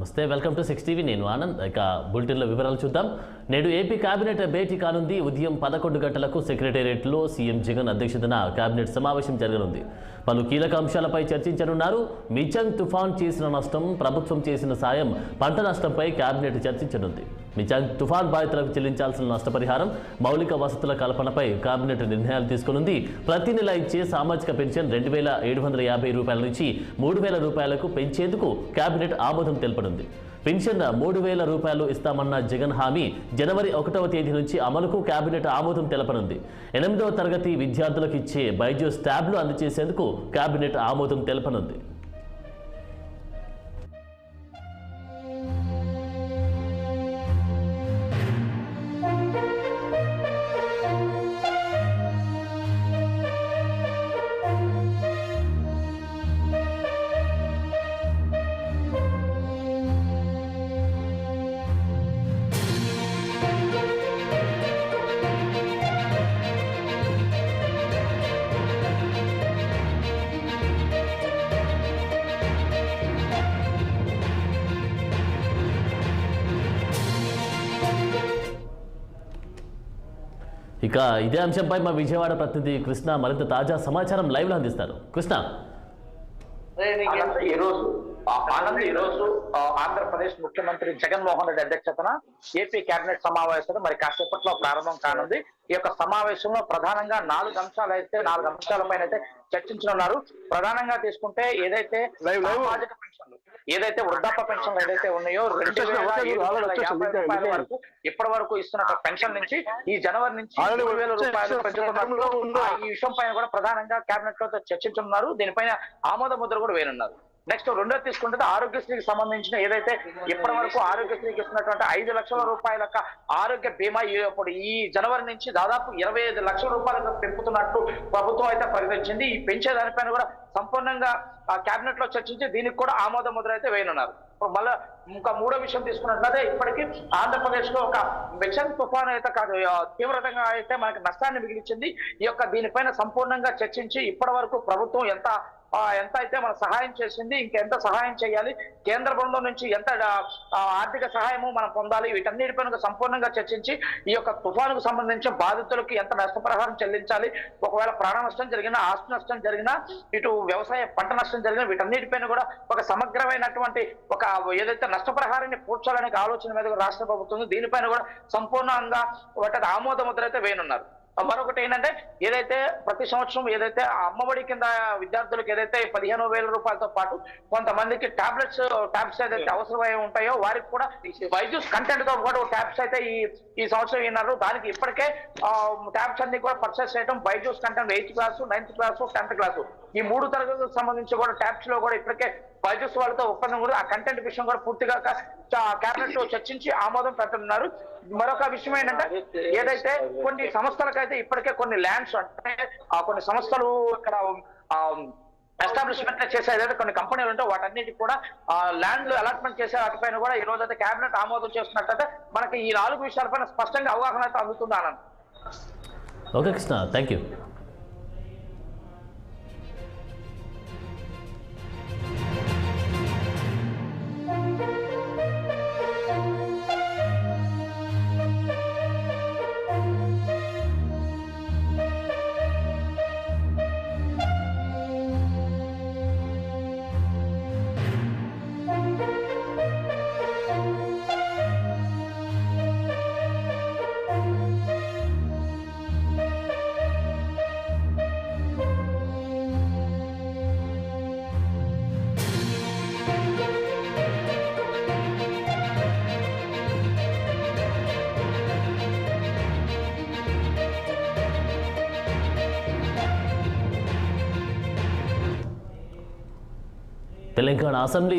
నమస్తే, welcome to 6 TV. నేను ఆనంద్. ఇక బులెటిన్లో వివరాలు చూద్దాం. నేడు ఏపీ కేబినెట్ భేటీ కానుంది. ఉదయం 11 గంటలకు సెక్రటేరియట్లో సీఎం జగన్ అధ్యక్షతన కేబినెట్ సమావేశం జరగనుంది. పలు కీలక అంశాలపై చర్చించనున్నారు. మిచాంగ్ తుఫాన్ చేసిన నష్టం, ప్రభుత్వం చేసిన సాయం, పంట నష్టంపై కేబినెట్ చర్చించనుంది. మిచాంగ్ తుఫాన్ బాధితులకు చెల్లించాల్సిన నష్టపరిహారం, మౌలిక వసతుల కల్పనపై కేబినెట్ నిర్ణయాలు తీసుకునుంది. ప్రతి నెల ఇచ్చే సామాజిక పెన్షన్ 2,750 రూపాయల నుంచి 3,000 రూపాయలకు పెంచేందుకు కేబినెట్ ఆమోదం తెలపనుంది. పెన్షన్ 3,000 రూపాయలు ఇస్తామన్న జగన్ హామీ జనవరి 1వ తేదీ నుంచి అమలుకు కేబినెట్ ఆమోదం తెలపనుంది. 8వ తరగతి విద్యార్థులకు ఇచ్చే బైజూస్ ట్యాబ్లు అందజేసేందుకు కేబినెట్ ఆమోదం తెలపనుంది. ఇక ఇదే అంశంపై మా విజయవాడ ప్రతినిధి కృష్ణ మరింత తాజా సమాచారం లైవ్ లో అందిస్తారు. కృష్ణ, ఈరోజు ఆంధ్రప్రదేశ్ ముఖ్యమంత్రి జగన్మోహన్ రెడ్డి అధ్యక్షతన ఏపీ కేబినెట్ సమావేశం మరి కాసేపట్లో ప్రారంభం కానుంది. ఈ యొక్క సమావేశంలో ప్రధానంగా 4 అంశాలపైన అయితే చర్చించనున్నారు. ప్రధానంగా తీసుకుంటే ఏదైతే సామాజిక పెన్షన్లు, ఏదైతే వృద్ధాప్య పెన్షన్లు ఏదైతే ఉన్నాయో 2,750 రూపాయల వరకు ఇప్పటి వరకు ఇస్తున్న పెన్షన్ నుంచి ఈ జనవరి నుంచి 3,000 రూపాయలు పెంచుతున్నట్లు ఈ విషయం పైన కూడా ప్రధానంగా కేబినెట్ లో చర్చించనున్నారు. దీనిపైన ఆమోద ముద్ర కూడా వేయనున్నారు. నెక్స్ట్ రెండోది తీసుకుంటే ఆరోగ్యశ్రీకి సంబంధించిన ఏదైతే ఇప్పటి వరకు ఆరోగ్యశ్రీకి ఇస్తున్నటువంటి 5 లక్షల రూపాయల ఆరోగ్య బీమా ఇప్పుడు ఈ జనవరి నుంచి దాదాపు 25 లక్షల రూపాయలకు పెంపుతున్నట్టు ప్రభుత్వం అయితే ప్రకటించింది. ఈ పెంచే దానిపైన కూడా సంపూర్ణంగా కేబినెట్ లో చర్చించి దీనికి కూడా ఆమోద ముద్ర అయితే వేయనున్నారు. మళ్ళా ఇంకా మూడో విషయం తీసుకున్నట్లయితే ఇప్పటికీ ఆంధ్రప్రదేశ్ లో ఒక మిచాంగ్ తుఫాను అయితే కాదు తీవ్రతంగా అయితే మనకి నష్టాన్ని మిగిలించింది. ఈ యొక్క దీనిపైన సంపూర్ణంగా చర్చించి ఇప్పటి వరకు ప్రభుత్వం ఎంత అయితే మన సహాయం చేసింది, ఇంకెంత సహాయం చేయాలి, కేంద్ర బృందం నుంచి ఎంత ఆర్థిక సహాయము మనం పొందాలి, వీటన్నిటిపైన సంపూర్ణంగా చర్చించి ఈ యొక్క తుఫానుకు సంబంధించిన బాధితులకు ఎంత నష్టపరిహారం చెల్లించాలి, ఒకవేళ ప్రాణ నష్టం జరిగినా, ఆస్తి నష్టం జరిగినా, ఇటు వ్యవసాయ పంట నష్టం జరిగినా వీటన్నిటిపైన కూడా ఒక సమగ్రమైనటువంటి ఒక ఏదైతే నష్టపరిహారాన్ని పూడ్చాలనే ఆలోచన మీద రాష్ట్ర ప్రభుత్వం దీనిపైన కూడా సంపూర్ణంగా వాటి ఆమోద ముద్ర అయితే వేయనున్నారు. మరొకటి ఏంటంటే ఏదైతే ప్రతి సంవత్సరం ఏదైతే అమ్మఒడి కింద విద్యార్థులకు ఏదైతే 15,000 రూపాయలతో పాటు కొంతమందికి ట్యాబ్స్ ఏదైతే అవసరమై ఉంటాయో వారికి కూడా బైజూస్ కంటెంట్ తో పాటు ట్యాబ్స్ అయితే ఈ సంవత్సరం విన్నారు. దానికి ఇప్పటికే ట్యాబ్స్ అన్ని కూడా పర్చేస్ చేయడం, Byju's content 8th class, 9th class, 10th class ఈ 3 తరగతులకు సంబంధించి కూడా ట్యాబ్స్ లో కూడా ఇప్పటికే బైజూస్ వాళ్ళతో ఒప్పందం కూడా ఆ కంటెంట్ విషయం కూడా పూర్తిగా కేబినెట్ లో చర్చించి ఆమోదం పెట్టనున్నారు. మరొక విషయం ఏంటంటే ఏదైతే కొన్ని సంస్థలకైతే ఇప్పటికే కొన్ని ల్యాండ్స్ అంటే కొన్ని సంస్థలు ఇక్కడ ఎస్టాబ్లిష్మెంట్ చేసే ఏదైతే కొన్ని కంపెనీలు ఉంటాయో వాటన్నిటికి కూడా ల్యాండ్ అలాట్మెంట్ చేసే వాటిపైన కూడా ఈ రోజు అయితే కేబినెట్ ఆమోదం చేస్తున్నట్లయితే మనకి ఈ 4 విషయాలపైన స్పష్టంగా అవగాహన అయితే అందుతుంది. Anand. Okay Krishna, thank you. Telangana assembly